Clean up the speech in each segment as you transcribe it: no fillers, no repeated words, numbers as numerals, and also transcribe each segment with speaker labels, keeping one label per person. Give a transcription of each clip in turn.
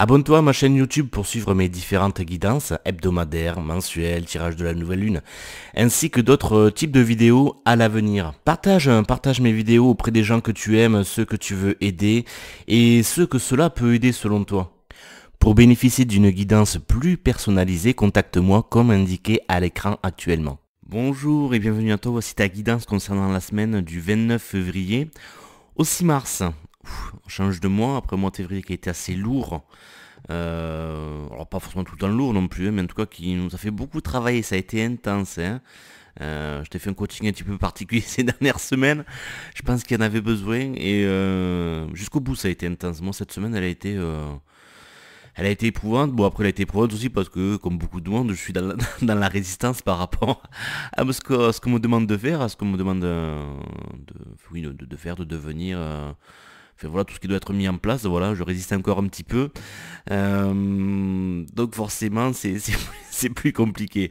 Speaker 1: Abonne-toi à ma chaîne YouTube pour suivre mes différentes guidances hebdomadaires, mensuelles, tirage de la nouvelle lune, ainsi que d'autres types de vidéos à l'avenir. Partage mes vidéos auprès des gens que tu aimes, ceux que tu veux aider et ceux que cela peut aider selon toi. Pour bénéficier d'une guidance plus personnalisée, contacte-moi comme indiqué à l'écran actuellement. Bonjour et bienvenue à toi, voici ta guidance concernant la semaine du 29 février au 6 mars. On change de mois, après le mois de février qui a été assez lourd. Alors pas forcément tout le temps lourd non plus, mais en tout cas qui nous a fait beaucoup travailler, ça a été intense. Hein. Je t'ai fait un coaching un petit peu particulier ces dernières semaines. Je pense qu'il y en avait besoin et jusqu'au bout ça a été intense. Moi cette semaine elle a été éprouvante. Bon après elle a été éprouvante aussi parce que comme beaucoup de monde je suis dans la, dans la résistance par rapport à ce qu'on me demande de faire, à ce qu'on me demande oui, de faire, de devenir. Enfin, voilà tout ce qui doit être mis en place, voilà, je résiste encore un petit peu. Donc forcément c'est plus compliqué.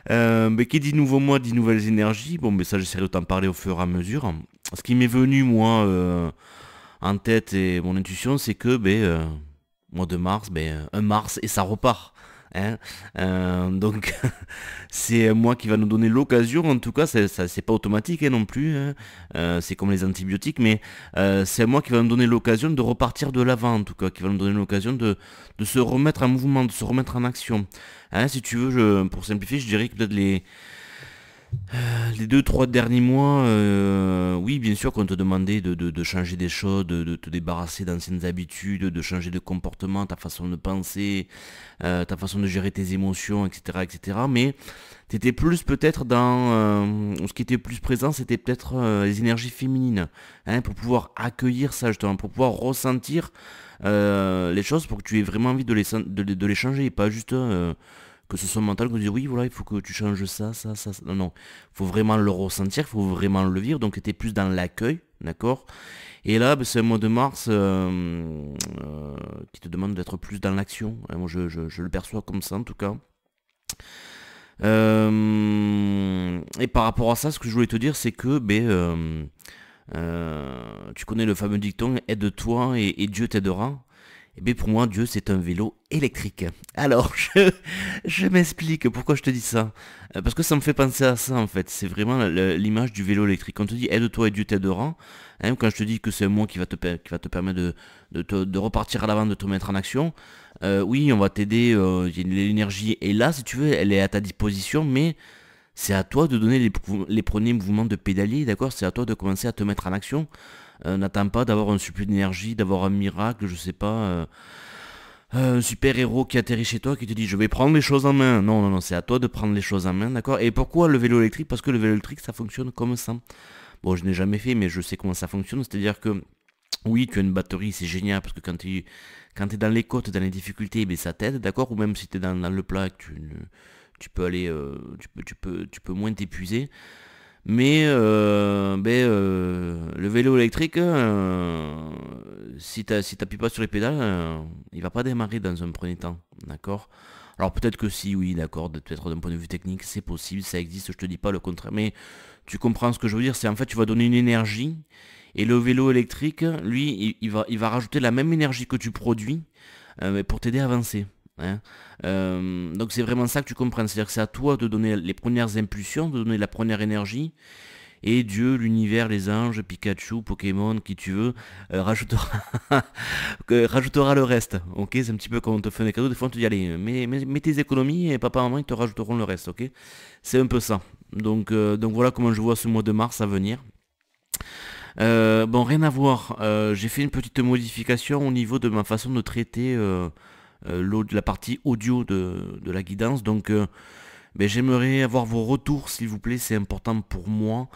Speaker 1: Mais qui dit nouveau mois dit nouvelles énergies. Bon mais ça j'essaierai de t'en parler au fur et à mesure. Ce qui m'est venu moi en tête et mon intuition c'est que mois de mars, un mars et ça repart. Hein. Donc c'est moi qui va nous donner l'occasion, en tout cas c'est pas automatique hein, non plus, hein. C'est comme les antibiotiques, mais c'est moi qui va nous donner l'occasion de repartir de l'avant, en tout cas, qui va nous donner l'occasion de se remettre en mouvement, de se remettre en action. Hein, si tu veux, pour simplifier, je dirais que peut-être les 2, 3 derniers mois, oui, bien sûr qu'on te demandait de changer des choses, de te débarrasser d'anciennes habitudes, de changer de comportement, ta façon de penser, ta façon de gérer tes émotions, etc., etc. Mais tu étais plus peut-être ce qui était plus présent, c'était peut-être les énergies féminines, hein, pour pouvoir accueillir ça justement, pour pouvoir ressentir les choses, pour que tu aies vraiment envie de les changer, et pas juste que ce soit mental, qu'on dise oui, voilà, il faut que tu changes ça, ça, ça. Non, non, il faut vraiment le ressentir, il faut vraiment le vivre. Donc, tu étais plus dans l'accueil, d'accord. Et là, c'est un mois de mars qui te demande d'être plus dans l'action. Hein, moi, je le perçois comme ça, en tout cas. Et par rapport à ça, ce que je voulais te dire, c'est que tu connais le fameux dicton aide-toi et Dieu t'aidera. Eh bien pour moi, Dieu, c'est un vélo électrique. Alors, je m'explique pourquoi je te dis ça. Parce que ça me fait penser à ça, en fait. C'est vraiment l'image du vélo électrique. Quand on te dit aide-toi et Dieu t'aidera, hein, quand je te dis que c'est moi qui va te permettre de repartir à l'avant, de te mettre en action, oui, on va t'aider. L'énergie est là, si tu veux, elle est à ta disposition, mais c'est à toi de donner les premiers mouvements de pédalier, d'accord? C'est à toi de commencer à te mettre en action. N'attends pas d'avoir un surplus d'énergie, d'avoir un miracle, je sais pas, un super héros qui atterrit chez toi qui te dit je vais prendre les choses en main. Non, non, non, c'est à toi de prendre les choses en main, d'accord? Et pourquoi le vélo électrique? Parce que le vélo électrique ça fonctionne comme ça. Bon, je n'ai jamais fait, mais je sais comment ça fonctionne, c'est-à-dire que oui, tu as une batterie, c'est génial parce que quand tu es dans les côtes, dans les difficultés, ça t'aide, d'accord? Ou même si tu es dans le plat, tu peux aller, tu peux moins t'épuiser. Mais le vélo électrique, si t'appuies pas sur les pédales, il va pas démarrer dans un premier temps, d'accord? Alors peut-être que si, oui, d'accord, peut-être d'un point de vue technique, c'est possible, ça existe, je te dis pas le contraire, mais tu comprends ce que je veux dire, c'est en fait tu vas donner une énergie, et le vélo électrique, lui, il va rajouter la même énergie que tu produis, mais pour t'aider à avancer. Hein. Donc c'est vraiment ça que tu comprends, c'est-à-dire que c'est à toi de donner les premières impulsions, de donner la première énergie, et Dieu, l'univers, les anges, Pikachu, Pokémon, qui tu veux, rajoutera, rajoutera le reste. Ok, c'est un petit peu comme on te fait des cadeaux, des fois on te dit allez, mets tes économies et papa et maman ils te rajouteront le reste, ok? C'est un peu ça. Donc voilà comment je vois ce mois de mars à venir. Bon, rien à voir. J'ai fait une petite modification au niveau de ma façon de traiter la partie audio de la guidance. Donc, j'aimerais avoir vos retours, s'il vous plaît. C'est important pour moi.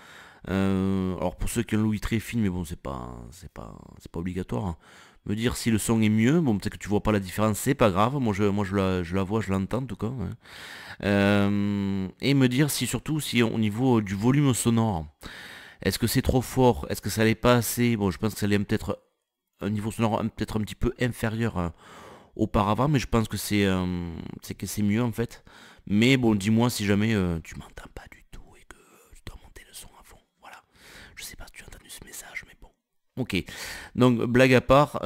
Speaker 1: Alors, pour ceux qui ont l'ouïe très fine, mais bon, c'est pas obligatoire, hein. Me dire si le son est mieux. Bon, peut-être que tu vois pas la différence, c'est pas grave. Moi, je la vois, je l'entends en tout cas, hein. Et me dire si surtout si au niveau du volume sonore. Est-ce que c'est trop fort? Est-ce que ça l'est pas assez? Bon, je pense que ça l'est peut-être un niveau sonore peut-être un petit peu inférieur auparavant, mais je pense que c'est mieux en fait. Mais bon, dis-moi si jamais tu m'entends pas du tout et que je dois monter le son à fond. Voilà. Je sais pas si tu as entendu ce message, mais bon. Ok. Donc, blague à part,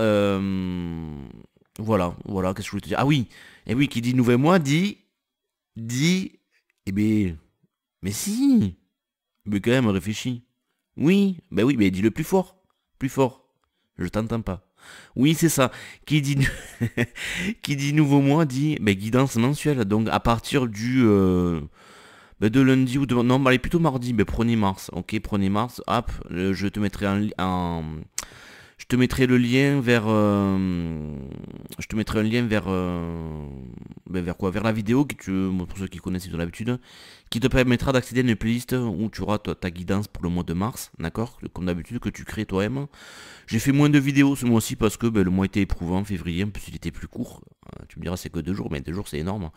Speaker 1: Voilà, qu'est-ce que je voulais te dire? Ah oui, et oui, qui dit nouvel mois dit, eh ben, mais si, mais quand même, réfléchis. Oui, ben oui, mais dis-le plus fort, je t'entends pas. Oui, c'est ça, qui dit, qui dit nouveau mois dit, ben, guidance mensuelle, donc à partir du, de lundi ou de, non, allez, plutôt mardi, ben, 1er mars, ok, 1er mars, hop, je te mettrai je te mettrai le lien vers. Je te mettrai un lien vers. Ben, vers quoi? Vers la vidéo, pour ceux qui connaissent, ils ont l'habitude, qui te permettra d'accéder à une playlist où tu auras ta guidance pour le mois de mars, d'accord? Comme d'habitude, que tu crées toi-même. J'ai fait moins de vidéos ce mois-ci parce que ben, le mois était éprouvant, février, en plus il était plus court. Tu me diras, c'est que 2 jours, mais 2 jours c'est énorme.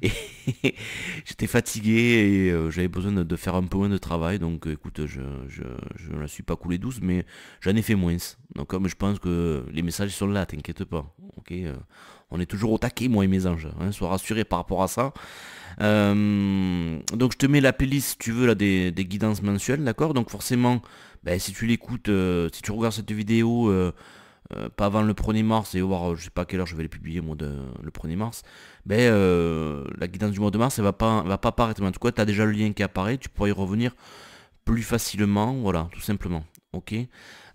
Speaker 1: Et j'étais fatigué et j'avais besoin de faire un peu moins de travail, donc écoute, je ne la suis pas coulé douce, mais j'en ai fait moins. Donc comme je pense que les messages sont là, t'inquiète pas. Ok, on est toujours au taquet, moi et mes anges. Hein, sois rassuré par rapport à ça. Donc je te mets la playlist si tu veux là, des guidances mensuelles, d'accord? Donc forcément, ben, si tu l'écoutes, si tu regardes cette vidéo pas avant le 1er mars et voir je sais pas à quelle heure je vais les publier moi le 1er mars, ben la guidance du mois de mars elle va pas apparaître. Mais en tout cas, tu as déjà le lien qui apparaît, tu pourras y revenir plus facilement, voilà, tout simplement. Ok.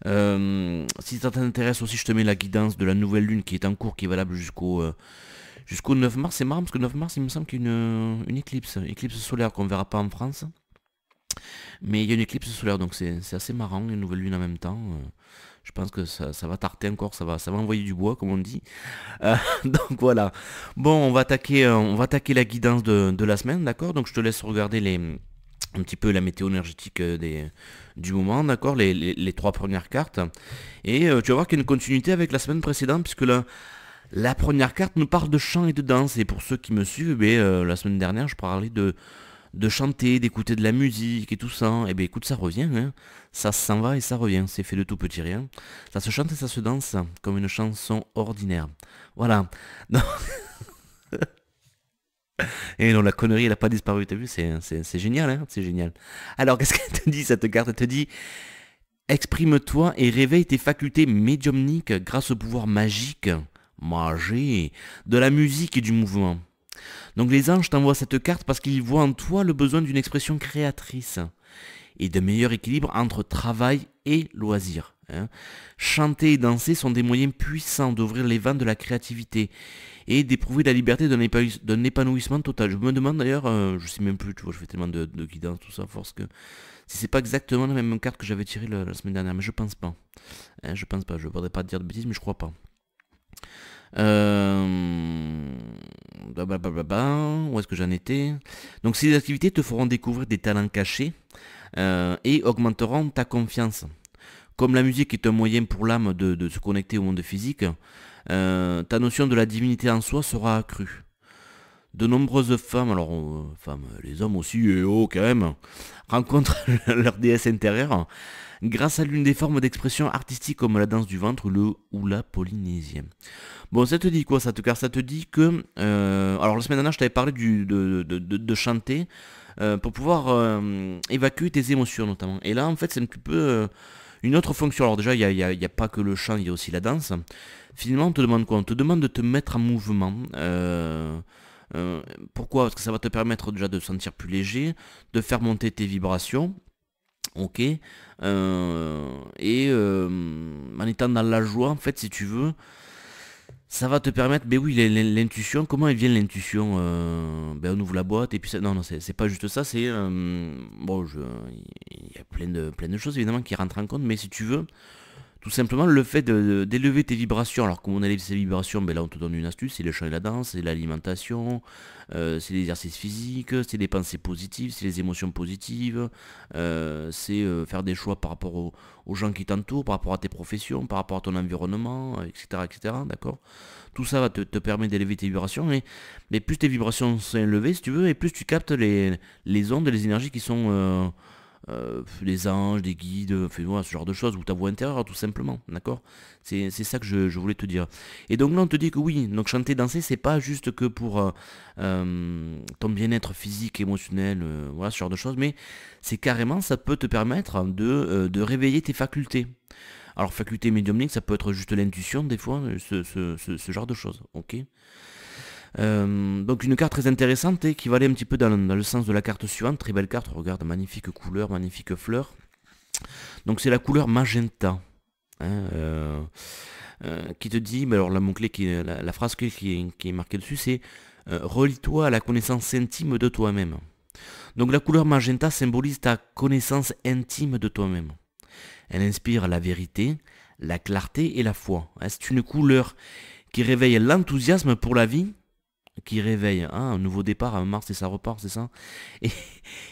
Speaker 1: Si ça t'intéresse aussi, je te mets la guidance de la nouvelle lune qui est en cours, qui est valable jusqu'au 9 mars. C'est marrant parce que 9 mars, il me semble qu'il y a une éclipse solaire qu'on verra pas en France. Mais il y a une éclipse solaire, donc c'est assez marrant, une nouvelle lune en même temps. Je pense que ça va tarter encore, ça va envoyer du bois, comme on dit. Donc voilà. Bon, on va attaquer la guidance de la semaine, d'accord? Donc je te laisse regarder un petit peu la météo énergétique du moment, d'accord? Les 3 premières cartes. Et tu vas voir qu'il y a une continuité avec la semaine précédente, puisque la première carte nous parle de chant et de danse. Et pour ceux qui me suivent, la semaine dernière, je parlais de chanter, d'écouter de la musique et tout ça. Et bien écoute, ça revient, hein. Ça s'en va et ça revient. C'est fait de tout petit rien. Ça se chante et ça se danse comme une chanson ordinaire. Voilà. Non. Et non, la connerie, elle n'a pas disparu, t'as vu, c'est génial, hein, c'est génial. Alors, qu'est-ce qu'elle te dit, cette carte? Elle te dit, exprime-toi et réveille tes facultés médiumniques grâce au pouvoir magique, de la musique et du mouvement. Donc les anges t'envoient cette carte parce qu'ils voient en toi le besoin d'une expression créatrice et de meilleur équilibre entre travail et loisir. Hein. Chanter et danser sont des moyens puissants d'ouvrir les vannes de la créativité et d'éprouver la liberté d'un épanouissement total. Je me demande d'ailleurs, je sais même plus, tu vois, je fais tellement de guidance, tout ça, force que si c'est pas exactement la même carte que j'avais tirée la semaine dernière, mais je pense pas. Hein, je pense pas, je voudrais pas te dire de bêtises, mais je crois pas. Où est-ce que j'en étais? Donc ces activités te feront découvrir des talents cachés et augmenteront ta confiance. Comme la musique est un moyen pour l'âme de se connecter au monde physique, ta notion de la divinité en soi sera accrue. De nombreuses femmes, alors femmes, les hommes aussi, et oh quand même, rencontrent leur déesse intérieure grâce à l'une des formes d'expression artistique comme la danse du ventre ou la polynésien. Bon, ça te dit quoi ça te dit que... alors la semaine dernière, je t'avais parlé de chanter pour pouvoir évacuer tes émotions notamment. Et là, en fait, c'est un petit peu une autre fonction. Alors déjà, il y a pas que le chant, il y a aussi la danse. Finalement, on te demande quoi? On te demande de te mettre en mouvement. Pourquoi? Parce que ça va te permettre déjà de te sentir plus léger, de faire monter tes vibrations. Ok. Et en étant dans la joie, en fait, si tu veux, ça va te permettre, ben oui, l'intuition, comment elle vient l'intuition? Ben on ouvre la boîte et puis ça, non, c'est pas juste ça, c'est bon, il y a plein de choses évidemment qui rentrent en compte, mais si tu veux, tout simplement le fait d'élever tes vibrations. Alors comment on élève ses vibrations, ben là on te donne une astuce, c'est le chant et la danse, c'est l'alimentation, c'est l'exercice physique, c'est les pensées positives, c'est les émotions positives, c'est faire des choix par rapport aux gens qui t'entourent, par rapport à tes professions, par rapport à ton environnement, etc. etc. D'accord? Tout ça va te permettre d'élever tes vibrations, mais plus tes vibrations sont élevées, si tu veux, et plus tu captes les ondes, les énergies qui sont les anges, des guides, voilà, ce genre de choses, ou ta voix intérieure tout simplement, d'accord? C'est ça que je voulais te dire. Et donc là on te dit que oui, donc chanter, danser, c'est pas juste que pour ton bien-être physique, émotionnel, voilà, ce genre de choses, mais c'est carrément, ça peut te permettre de réveiller tes facultés. Alors faculté médiumnique, ça peut être juste l'intuition des fois, ce genre de choses, ok. Donc une carte très intéressante et qui va aller un petit peu dans le sens de la carte suivante. Très belle carte, regarde, magnifique couleur, magnifique fleur. Donc c'est la couleur magenta, hein, qui te dit, mais alors la mot-clé, la phrase clé qui est marquée dessus, c'est relie-toi à la connaissance intime de toi-même. Donc la couleur magenta symbolise ta connaissance intime de toi-même. Elle inspire la vérité, la clarté et la foi. C'est une couleur qui réveille l'enthousiasme pour la vie, qui réveille un nouveau départ, un Mars et ça repart, c'est ça,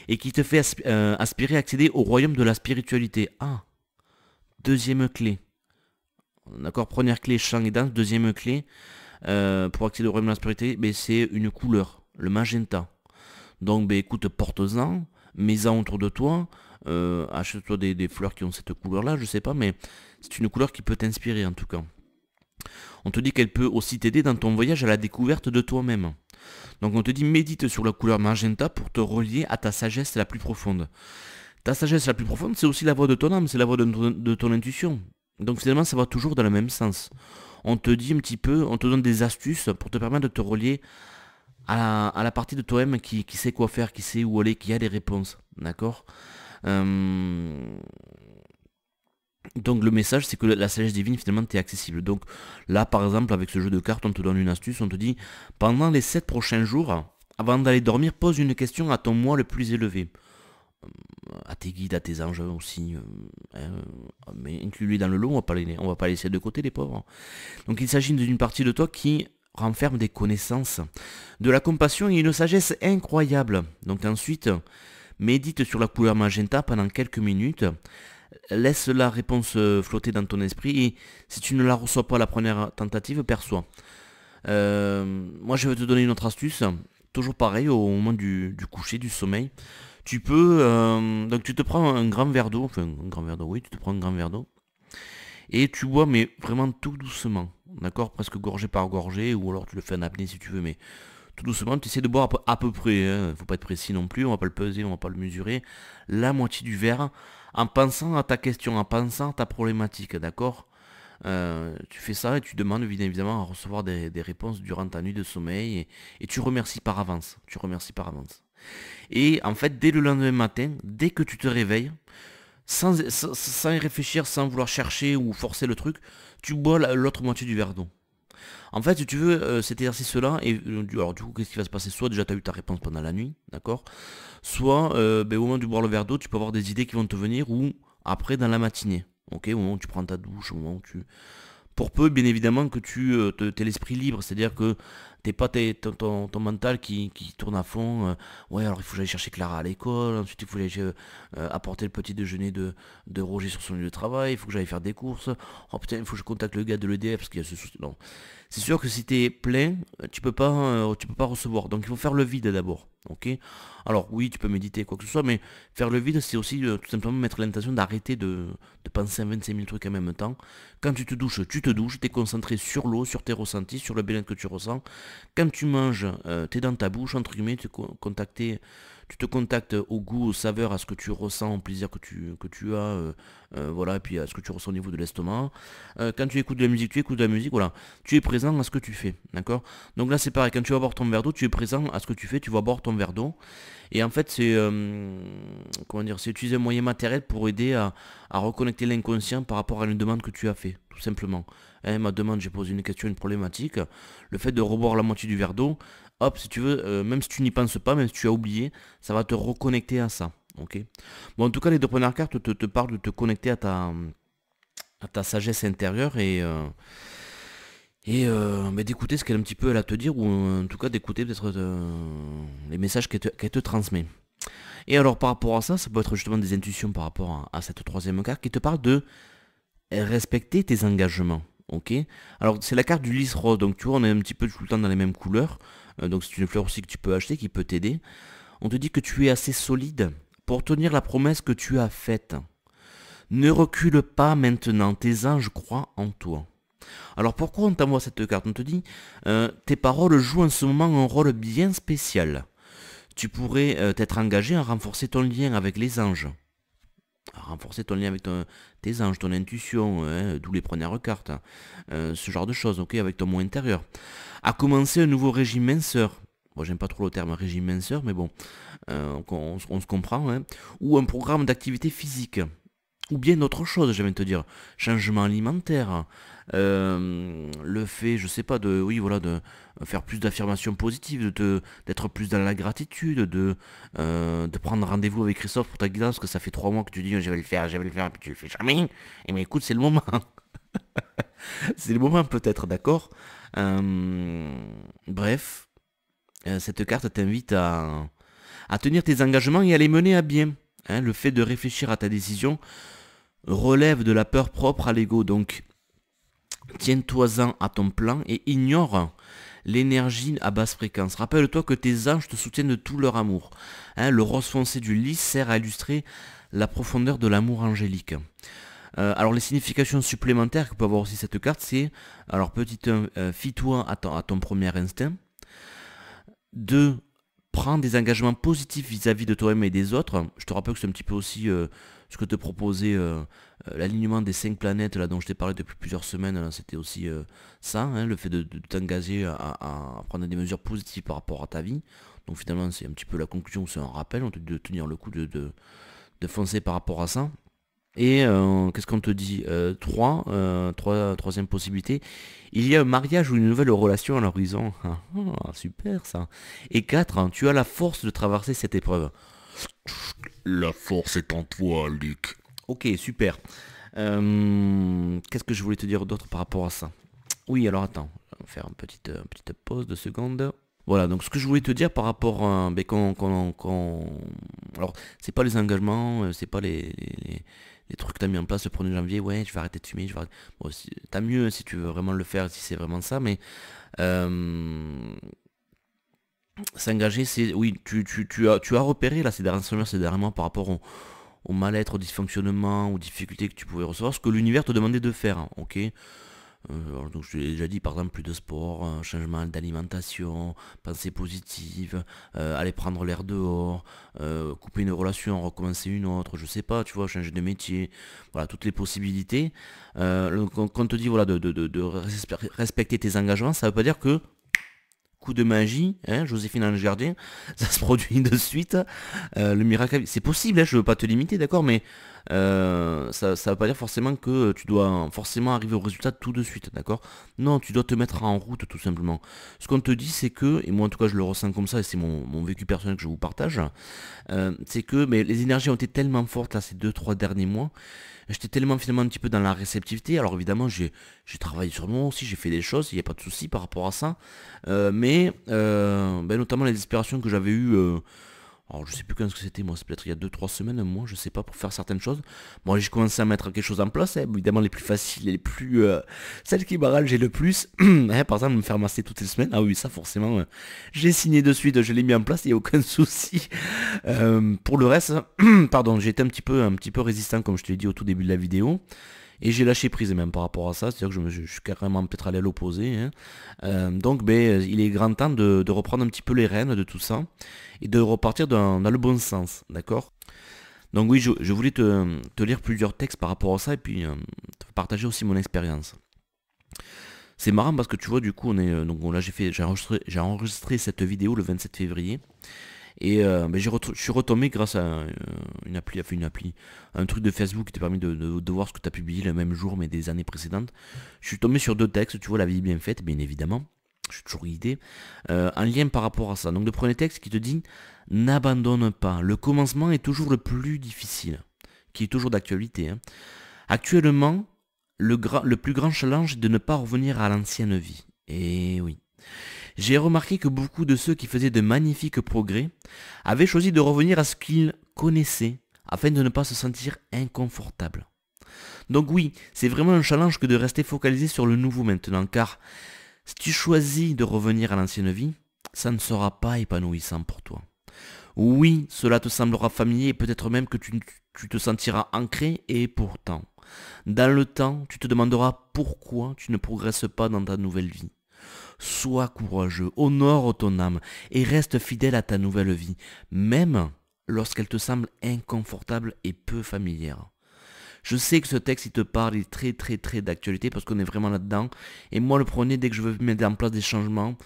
Speaker 1: et qui te fait aspirer à accéder au royaume de la spiritualité. Ah, deuxième clé. D'accord, première clé, chant et danse, deuxième clé, pour accéder au royaume de la spiritualité, c'est une couleur, le magenta. Donc écoute, porte-en, mets-en autour de toi, achète-toi des fleurs qui ont cette couleur-là, je sais pas, mais c'est une couleur qui peut t'inspirer en tout cas. On te dit qu'elle peut aussi t'aider dans ton voyage à la découverte de toi-même. Donc on te dit médite sur la couleur magenta pour te relier à ta sagesse la plus profonde. Ta sagesse la plus profonde, c'est aussi la voix de ton âme, c'est la voix de ton intuition. Donc finalement, ça va toujours dans le même sens. On te dit un petit peu, on te donne des astuces pour te permettre de te relier à la partie de toi-même qui sait quoi faire, qui sait où aller, qui a des réponses. D'accord. Donc le message, c'est que la sagesse divine, finalement, t'est accessible. Donc là, par exemple, avec ce jeu de cartes, on te donne une astuce, on te dit, pendant les 7 prochains jours, avant d'aller dormir, pose une question à ton moi le plus élevé. À tes guides, à tes anges aussi. Mais inclus-les dans le lot, on va pas les laisser de côté, les pauvres. Donc il s'agit d'une partie de toi qui renferme des connaissances, de la compassion et une sagesse incroyable. Donc ensuite, médite sur la couleur magenta pendant quelques minutes. Laisse la réponse flotter dans ton esprit et si tu ne la reçois pas à la première tentative, perçois. Moi je vais te donner une autre astuce, toujours pareil au moment du coucher, du sommeil. Tu peux, donc tu te prends un grand verre d'eau, enfin un grand verre d'eau, oui, tu te prends un grand verre d'eau. Et tu bois mais vraiment tout doucement, d'accord, presque gorgée par gorgée, ou alors tu le fais en apnée si tu veux, mais tout doucement, tu essaies de boire à peu près, hein. Faut pas être précis non plus, on va pas le peser, on va pas le mesurer, la moitié du verre, en pensant à ta question, en pensant à ta problématique, d'accord. Tu fais ça et tu demandes bien évidemment à recevoir des réponses durant ta nuit de sommeil, et tu remercies par avance, Et en fait, dès le lendemain matin, dès que tu te réveilles, sans y réfléchir, sans vouloir chercher ou forcer le truc, tu bois l'autre moitié du verre d'eau. En fait, si tu veux, cet exercice-là, et alors du coup, qu'est-ce qui va se passer? Soit déjà tu as eu ta réponse pendant la nuit, d'accord? Soit au moment de boire le verre d'eau, tu peux avoir des idées qui vont te venir, ou après dans la matinée, ok? Au moment où tu prends ta douche, au moment où tu... Pour peu, bien évidemment, que tu aies l'esprit libre, c'est-à-dire que t'es pas ton mental qui tourne à fond. Ouais, alors il faut que j'aille chercher Clara à l'école, ensuite il faut que j'aille apporter le petit déjeuner de Roger sur son lieu de travail, il faut que j'aille faire des courses. Oh putain, il faut que je contacte le gars de l'EDF parce qu'il y a ce souci. Non. C'est sûr que si t'es plein, tu peux pas recevoir. Donc il faut faire le vide d'abord. Ok. Alors oui, tu peux méditer, quoi que ce soit, mais faire le vide, c'est aussi tout simplement mettre l'intention d'arrêter de penser à 25 000 trucs en même temps. Quand tu te douches, t'es concentré sur l'eau, sur tes ressentis, sur le bien-être que tu ressens. Quand tu manges, t'es dans ta bouche, entre guillemets, tu te contactes au goût, aux saveurs, à ce que tu ressens, au plaisir que tu as, voilà, et puis à ce que tu ressens au niveau de l'estomac. Quand tu écoutes de la musique, voilà. Tu es présent à ce que tu fais, d'accord? Donc là c'est pareil, quand tu vas boire ton verre d'eau, tu es présent à ce que tu fais, tu vas boire ton verre d'eau. Et en fait c'est, comment dire, c'est utiliser un moyen matériel pour aider à reconnecter l'inconscient par rapport à une demande que tu as fait, tout simplement. Ma demande, j'ai posé une question, une problématique. Le fait de reboire la moitié du verre d'eau, hop, si tu veux, même si tu n'y penses pas, même si tu as oublié, ça va te reconnecter à ça. Ok. Bon, en tout cas, les deux premières cartes te parlent de te connecter à ta sagesse intérieure et d'écouter ce qu'elle a un petit peu à te dire, ou en tout cas d'écouter peut-être les messages qu'elle te transmet. Et alors par rapport à ça, ça peut être justement des intuitions par rapport à cette troisième carte qui te parle de respecter tes engagements. Ok. Alors c'est la carte du lys rose, donc tu vois on est un petit peu tout le temps dans les mêmes couleurs, donc c'est une fleur aussi que tu peux acheter qui peut t'aider. On te dit que tu es assez solide pour tenir la promesse que tu as faite. Ne recule pas maintenant, tes anges croient en toi. Alors pourquoi on t'envoie cette carte? On te dit, tes paroles jouent en ce moment un rôle bien spécial. Tu pourrais t'être engagé à renforcer ton lien avec les anges. renforcer ton lien avec tes anges, ton intuition, hein, d'où les premières cartes, hein, ce genre de choses, ok, avec ton moi intérieur. À commencer un nouveau régime minceur. Bon, j'aime pas trop le terme régime minceur, mais bon, on se comprend, hein. Ou un programme d'activité physique. Ou bien d'autres choses, j'ai envie de te dire. Changement alimentaire. Le fait, je sais pas, de, oui, voilà, de faire plus d'affirmations positives, d'être plus dans la gratitude, de prendre rendez-vous avec Christophe pour ta guidance, parce que ça fait 3 mois que tu dis je vais le faire, puis tu le fais jamais. Et mais écoute, c'est le moment. C'est le moment peut-être, d'accord. Bref, cette carte t'invite à tenir tes engagements et à les mener à bien. Hein, le fait de réfléchir à ta décision relève de la peur propre à l'ego. Donc, tiens-toi-en à ton plan et ignore l'énergie à basse fréquence. Rappelle-toi que tes anges te soutiennent de tout leur amour. Hein, le rose foncé du lys sert à illustrer la profondeur de l'amour angélique. Alors les significations supplémentaires que peut avoir aussi cette carte, c'est, alors petit 1, fie-toi à ton premier instinct. 2, prends des engagements positifs vis-à-vis de toi-même et des autres. Je te rappelle que c'est un petit peu aussi ce que te proposait l'alignement des 5 planètes là dont je t'ai parlé depuis plusieurs semaines. C'était aussi ça, hein, le fait de t'engager à prendre des mesures positives par rapport à ta vie. Donc finalement c'est un petit peu la conclusion, c'est un rappel, on te dit de tenir le coup, de foncer par rapport à ça. Et qu'est-ce qu'on te dit, troisième possibilité, il y a un mariage ou une nouvelle relation à l'horizon. Ah, super ça. Et 4, tu as la force de traverser cette épreuve. La force est en toi, Luc. Ok, super. Qu'est-ce que je voulais te dire d'autre par rapport à ça? Oui, alors attends, on va faire une petite pause de secondes. Voilà, donc ce que je voulais te dire par rapport à... alors, c'est pas les engagements, c'est pas les trucs que tu as mis en place le 1er janvier, ouais, je vais arrêter de fumer, Bon, t'as mieux si tu veux vraiment le faire, si c'est vraiment ça, mais... S'engager, c'est... Oui, tu as repéré, là, ces dernières semaines, ces derniers mois, par rapport au mal-être, au dysfonctionnement, aux difficultés que tu pouvais recevoir, ce que l'univers te demandait de faire, hein, ok. Donc je l'ai déjà dit, par exemple, plus de sport, changement d'alimentation, pensée positive, aller prendre l'air dehors, couper une relation, recommencer une autre, je sais pas, tu vois, changer de métier, voilà, toutes les possibilités. Quand on te dit voilà, de respecter tes engagements, ça veut pas dire que coup de magie, hein, Joséphine Ange Gardien, ça se produit de suite. Le miracle, c'est possible, hein, je veux pas te limiter, d'accord, mais ça veut pas dire forcément que tu dois forcément arriver au résultat tout de suite, d'accord. Non, tu dois te mettre en route tout simplement. Ce qu'on te dit, c'est que, et moi en tout cas je le ressens comme ça, et c'est mon vécu personnel que je vous partage, c'est que mais les énergies ont été tellement fortes là ces 2-3 derniers mois. J'étais tellement finalement un petit peu dans la réceptivité. Alors évidemment, j'ai travaillé sur moi aussi, j'ai fait des choses, il n'y a pas de souci par rapport à ça. Mais notamment les inspirations que j'avais eues, alors je sais plus quand c'était, moi, c'est peut-être il y a 2-3 semaines, un mois, je sais pas, pour faire certaines choses. Moi j'ai commencé à mettre quelque chose en place, hein, évidemment les plus faciles, les plus... celles qui m'arrangent le plus, hein, par exemple me faire masser toutes les semaines, ah oui ça forcément, j'ai signé de suite, je l'ai mis en place, il n'y a aucun souci. Pour le reste, pardon, j'ai été un petit peu résistant comme je te l'ai dit au tout début de la vidéo. Et j'ai lâché prise même par rapport à ça, c'est-à-dire que je suis carrément peut-être allé à l'opposé, hein. Donc il est grand temps de reprendre un petit peu les rênes de tout ça et de repartir dans le bon sens, d'accord. Donc oui, je voulais te lire plusieurs textes par rapport à ça et puis te partager aussi mon expérience. C'est marrant parce que tu vois, du coup, donc bon, là j'ai enregistré cette vidéo le 27 février. Et je suis retombé grâce à une appli, un truc de Facebook qui t'a permis de voir ce que tu as publié le même jour mais des années précédentes. Je suis tombé sur 2 textes, tu vois, la vie bien faite, bien évidemment. Je suis toujours guidé. En lien par rapport à ça. Donc le premier texte qui te dit n'abandonne pas. Le commencement est toujours le plus difficile, qui est toujours d'actualité, hein. Actuellement, le plus grand challenge est de ne pas revenir à l'ancienne vie. Et oui. J'ai remarqué que beaucoup de ceux qui faisaient de magnifiques progrès avaient choisi de revenir à ce qu'ils connaissaient afin de ne pas se sentir inconfortables. Donc oui, c'est vraiment un challenge que de rester focalisé sur le nouveau maintenant, car si tu choisis de revenir à l'ancienne vie, ça ne sera pas épanouissant pour toi. Oui, cela te semblera familier et peut-être même que tu te sentiras ancré et pourtant, dans le temps, tu te demanderas pourquoi tu ne progresses pas dans ta nouvelle vie. Sois courageux, honore ton âme et reste fidèle à ta nouvelle vie, même lorsqu'elle te semble inconfortable et peu familière. Je sais que ce texte, il te parle, il est très très très d'actualité parce qu'on est vraiment là-dedans. Et moi, le premier, dès que je veux mettre en place des changements,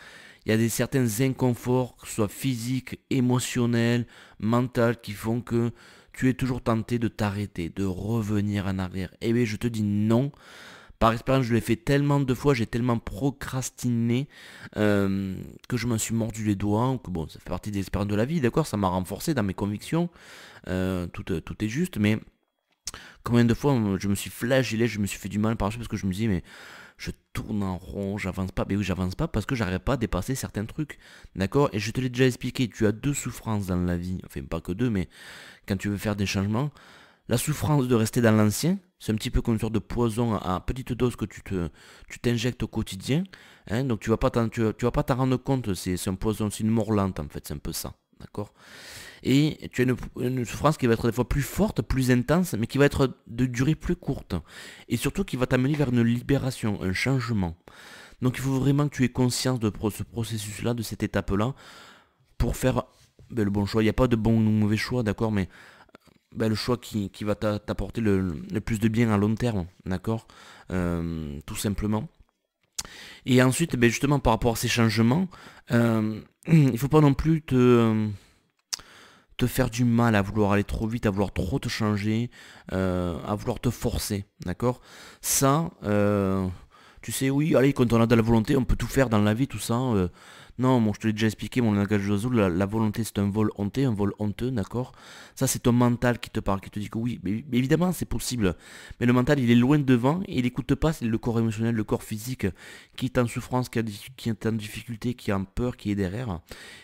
Speaker 1: il y a certains inconforts, que ce soit physiques, émotionnels, mentaux, qui font que tu es toujours tenté de t'arrêter, de revenir en arrière. Eh bien, je te dis non. Par expérience, je l'ai fait tellement de fois, j'ai tellement procrastiné que je m'en suis mordu les doigts. Que bon, ça fait partie des expériences de la vie, d'accord. Ça m'a renforcé dans mes convictions. Tout est juste, mais combien de fois je me suis flagellé, je me suis fait du mal par parce que je me dis mais je tourne en rond, j'avance pas. Mais oui, j'avance pas parce que j'arrive pas à dépasser certains trucs. D'accord. Et je te l'ai déjà expliqué, tu as deux souffrances dans la vie. Enfin, pas que deux, mais quand tu veux faire des changements. La souffrance de rester dans l'ancien, c'est un petit peu comme une sorte de poison à petite dose que tu t'injectes au quotidien. Hein, donc tu vas pas vas pas t'en rendre compte, c'est un poison, c'est une mort lente en fait, c'est un peu ça. D'accord. Et tu as une souffrance qui va être des fois plus forte, plus intense, mais qui va être de durée plus courte. Et surtout qui va t'amener vers une libération, un changement. Donc il faut vraiment que tu aies conscience de ce processus-là, de cette étape-là, pour faire le bon choix. Il n'y a pas de bon ou mauvais choix, d'accord, mais le choix qui va t'apporter le plus de bien à long terme, d'accord. Tout simplement. Et ensuite, justement, par rapport à ces changements, il faut pas non plus te faire du mal à vouloir aller trop vite, à vouloir trop te changer, à vouloir te forcer, d'accord. Ça, tu sais, oui, allez, quand on a de la volonté, on peut tout faire dans la vie, tout ça. Non, moi je te l'ai déjà expliqué, mon langage d'oiseau, la volonté c'est un vol honteux, d'accord. Ça c'est ton mental qui te parle, qui te dit que oui, mais évidemment c'est possible. Mais le mental il est loin devant, et il n'écoute pas, c'est le corps émotionnel, le corps physique qui est en souffrance, qui est en difficulté, qui est en peur, qui est derrière,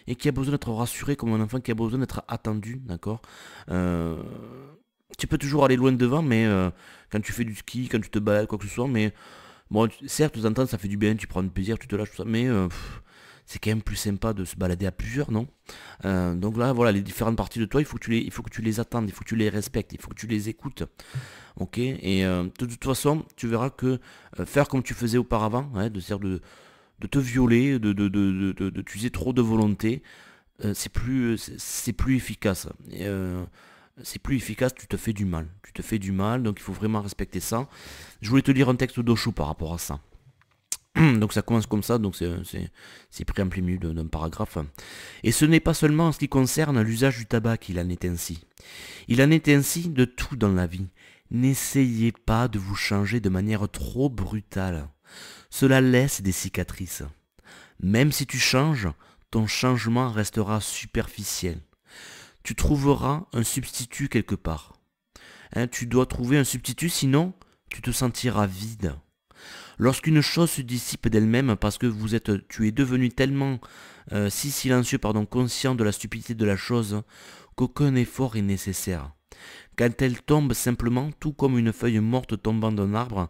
Speaker 1: et qui a besoin d'être rassuré comme un enfant qui a besoin d'être attendu, d'accord. Tu peux toujours aller loin devant, mais quand tu fais du ski, quand tu te balades, quoi que ce soit, mais bon, certes, de temps en temps, ça fait du bien, tu prends du plaisir, tu te lâches, tout ça, mais c'est quand même plus sympa de se balader à plusieurs, non. Donc là, voilà, les différentes parties de toi, il faut que tu les attendes, il faut que tu les respectes, il faut que tu les écoutes, ok. Et de toute façon, tu verras que faire comme tu faisais auparavant, hein, de te violer, d'utiliser trop de volonté, c'est plus efficace. C'est plus efficace, tu te fais du mal. Tu te fais du mal, donc il faut vraiment respecter ça. Je voulais te lire un texte d'Osho par rapport à ça. Donc ça commence comme ça, donc c'est pris en plein milieu d'un paragraphe. Et ce n'est pas seulement en ce qui concerne l'usage du tabac qu'il en est ainsi. Il en est ainsi de tout dans la vie. N'essayez pas de vous changer de manière trop brutale. Cela laisse des cicatrices. Même si tu changes, ton changement restera superficiel. Tu trouveras un substitut quelque part. Hein, tu dois trouver un substitut, sinon tu te sentiras vide. Lorsqu'une chose se dissipe d'elle-même parce que tu es devenu tellement si silencieux, conscient de la stupidité de la chose, qu'aucun effort est nécessaire. Quand elle tombe simplement, tout comme une feuille morte tombant d'un arbre,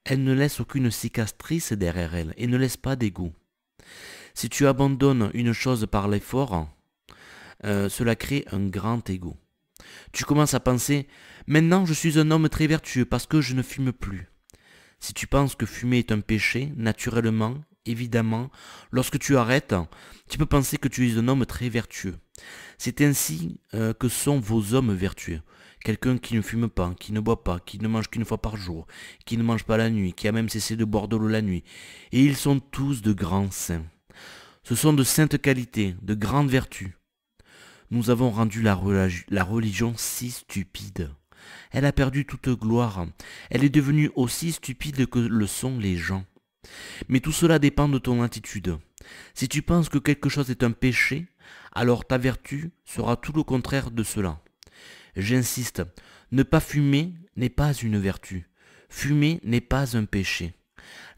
Speaker 1: elle ne laisse aucune cicatrice derrière elle et ne laisse pas d'égo. Si tu abandonnes une chose par l'effort, cela crée un grand ego. Tu commences à penser « Maintenant je suis un homme très vertueux parce que je ne fume plus ». Si tu penses que fumer est un péché, naturellement, évidemment, lorsque tu arrêtes, tu peux penser que tu es un homme très vertueux. C'est ainsi que sont vos hommes vertueux. Quelqu'un qui ne fume pas, qui ne boit pas, qui ne mange qu'une fois par jour, qui ne mange pas la nuit, qui a même cessé de boire de l'eau la nuit. Et ils sont tous de grands saints. Ce sont de saintes qualités, de grandes vertus. Nous avons rendu la religion si stupide. Elle a perdu toute gloire. Elle est devenue aussi stupide que le sont les gens. Mais tout cela dépend de ton attitude. Si tu penses que quelque chose est un péché, alors ta vertu sera tout le contraire de cela. J'insiste, ne pas fumer n'est pas une vertu. Fumer n'est pas un péché.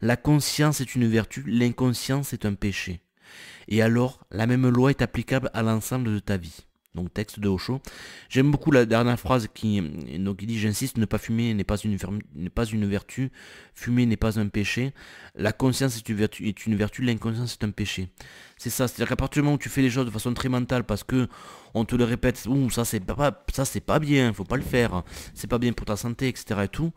Speaker 1: La conscience est une vertu, l'inconscience est un péché. Et alors, la même loi est applicable à l'ensemble de ta vie. Donc texte de Osho. J'aime beaucoup la dernière phrase il dit j'insiste, ne pas fumer n'est pas une vertu, fumer n'est pas un péché, la conscience est une vertu, l'inconscience est un péché. C'est ça, c'est-à-dire qu'à partir du moment où tu fais les choses de façon très mentale parce que on te le répète, ouh ça c'est pas bien, faut pas le faire, c'est pas bien pour ta santé, etc. et tout.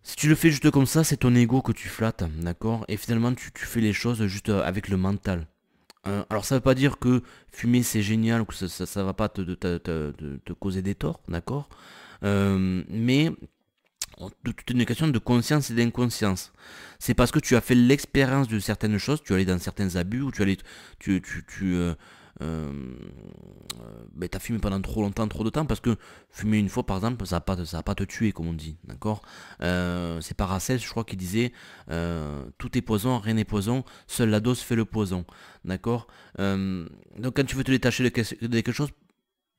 Speaker 1: Si tu le fais juste comme ça, c'est ton ego que tu flattes, d'accord. Et finalement tu fais les choses juste avec le mental. Alors ça veut pas dire que fumer c'est génial ou que ça va pas te causer des torts, d'accord? Mais toute une question de conscience et d'inconscience. C'est parce que tu as fait l'expérience de certaines choses, tu es allé dans certains abus, ou tu es allé, euh, ben, t'as fumé pendant trop longtemps, trop de temps, parce que fumer une fois par exemple, ça va pas te tuer, comme on dit, d'accord. C'est Paracelse, je crois, qui disait tout est poison, rien n'est poison, seule la dose fait le poison, d'accord. Donc quand tu veux te détacher de quelque chose,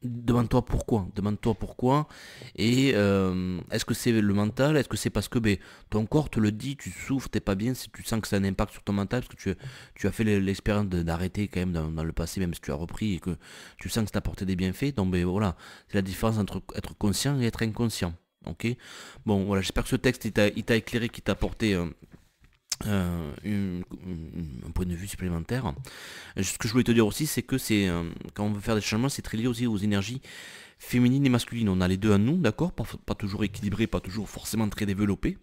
Speaker 1: demande-toi pourquoi. Demande-toi pourquoi. Et est-ce que c'est le mental? Est-ce que c'est parce que ben, ton corps te le dit, tu souffres, t'es pas bien, si tu sens que ça a un impact sur ton mental, parce que tu as fait l'expérience d'arrêter quand même dans le passé, même si tu as repris et que tu sens que ça t'a apporté des bienfaits. Donc ben voilà, c'est la différence entre être conscient et être inconscient. Ok. Bon voilà, j'espère que ce texte il t'a éclairé, qu'il t'a apporté un point de vue supplémentaire. Ce que je voulais te dire aussi, c'est que quand on veut faire des changements, c'est très lié aussi aux énergies féminines et masculines. On a les deux à nous, d'accord, pas toujours équilibrés, pas toujours forcément très développés.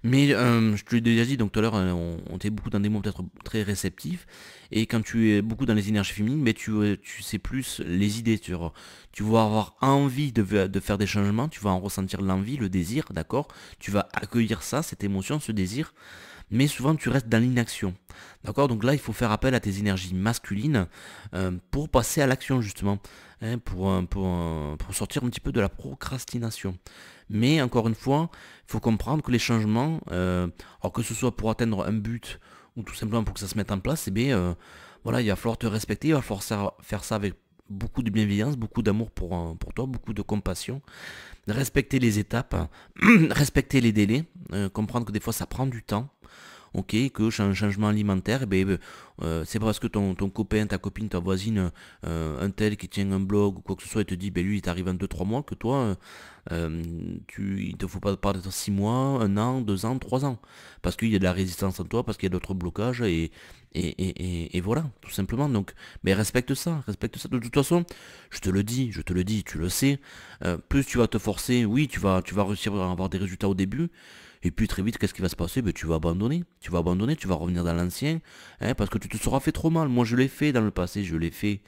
Speaker 1: Mais je te l'ai déjà dit, donc tout à l'heure, on était beaucoup dans des mots peut-être très réceptifs. Et quand tu es beaucoup dans les énergies féminines, mais tu sais plus les idées. Tu vas avoir envie de faire des changements, tu vas en ressentir l'envie, le désir, d'accord. Tu vas accueillir ça, cette émotion, ce désir. Mais souvent tu restes dans l'inaction. D'accord. Donc là, il faut faire appel à tes énergies masculines pour passer à l'action, justement. Hein, pour sortir un petit peu de la procrastination. Mais encore une fois, il faut comprendre que les changements, alors que ce soit pour atteindre un but ou tout simplement pour que ça se mette en place, eh bien, voilà, il va falloir te respecter, il va falloir faire ça avec beaucoup de bienveillance, beaucoup d'amour pour toi, beaucoup de compassion, respecter les étapes, respecter les délais, comprendre que des fois ça prend du temps. Ok, que un changement alimentaire, eh ben, c'est pas parce que ton copain, ta copine, ta voisine, un tel qui tient un blog ou quoi que ce soit, il te dit, ben lui, il t'arrive en 2 3 mois, que toi, il te faut pas parler de 6 mois, 1 an, 2 ans, 3 ans. Parce qu'il y a de la résistance en toi, parce qu'il y a d'autres blocages, et voilà, tout simplement. Donc, mais respecte ça, respecte ça. De toute façon, je te le dis, tu le sais, plus tu vas te forcer, oui, tu vas réussir à avoir des résultats au début, et puis très vite, qu'est-ce qui va se passer? Ben, tu vas abandonner. Tu vas abandonner, tu vas revenir dans l'ancien, hein, parce que tu te seras fait trop mal. Moi, je l'ai fait dans le passé, je l'ai fait,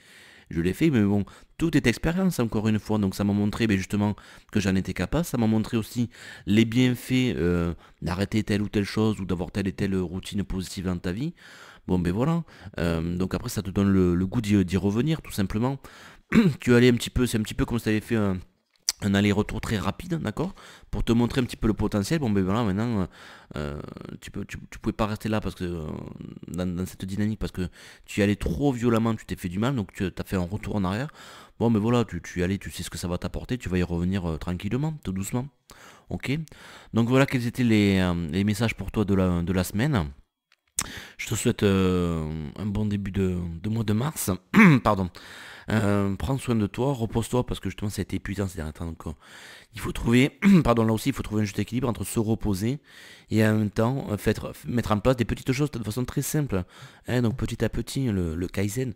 Speaker 1: mais bon, tout est expérience, encore une fois. Donc ça m'a montré ben, justement que j'en étais capable. Ça m'a montré aussi les bienfaits d'arrêter telle ou telle chose ou d'avoir telle et telle routine positive dans ta vie. Bon, ben voilà. Donc après, ça te donne le goût d'y revenir, tout simplement. Tu allais un petit peu, c'est un petit peu comme si tu avais fait un aller-retour très rapide, d'accord, pour te montrer un petit peu le potentiel. Bon ben voilà, maintenant tu pouvais pas rester là parce que dans cette dynamique, parce que tu y allais trop violemment, tu t'es fait du mal, donc tu as fait un retour en arrière. Bon ben voilà, tu y allais, tu sais ce que ça va t'apporter, tu vas y revenir tranquillement, tout doucement. Ok. Donc voilà quels étaient les messages pour toi de la semaine. Je te souhaite un bon début de mois de mars. Pardon. Prends soin de toi, repose-toi parce que justement ça a été épuisant ces derniers temps. Donc il faut trouver, pardon, là aussi il faut trouver un juste équilibre entre se reposer et en même temps mettre en place des petites choses de façon très simple. Hein, donc petit à petit, le Kaizen,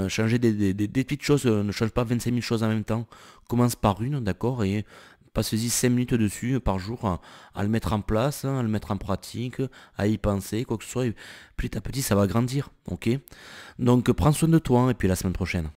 Speaker 1: changer des petites choses, ne change pas 25 000 choses en même temps. Commence par une, d'accord, et passe-y 5 minutes dessus par jour à le mettre en place, à le mettre en pratique, à y penser, quoi que ce soit. Et petit à petit, ça va grandir, ok. Donc prends soin de toi et puis à la semaine prochaine.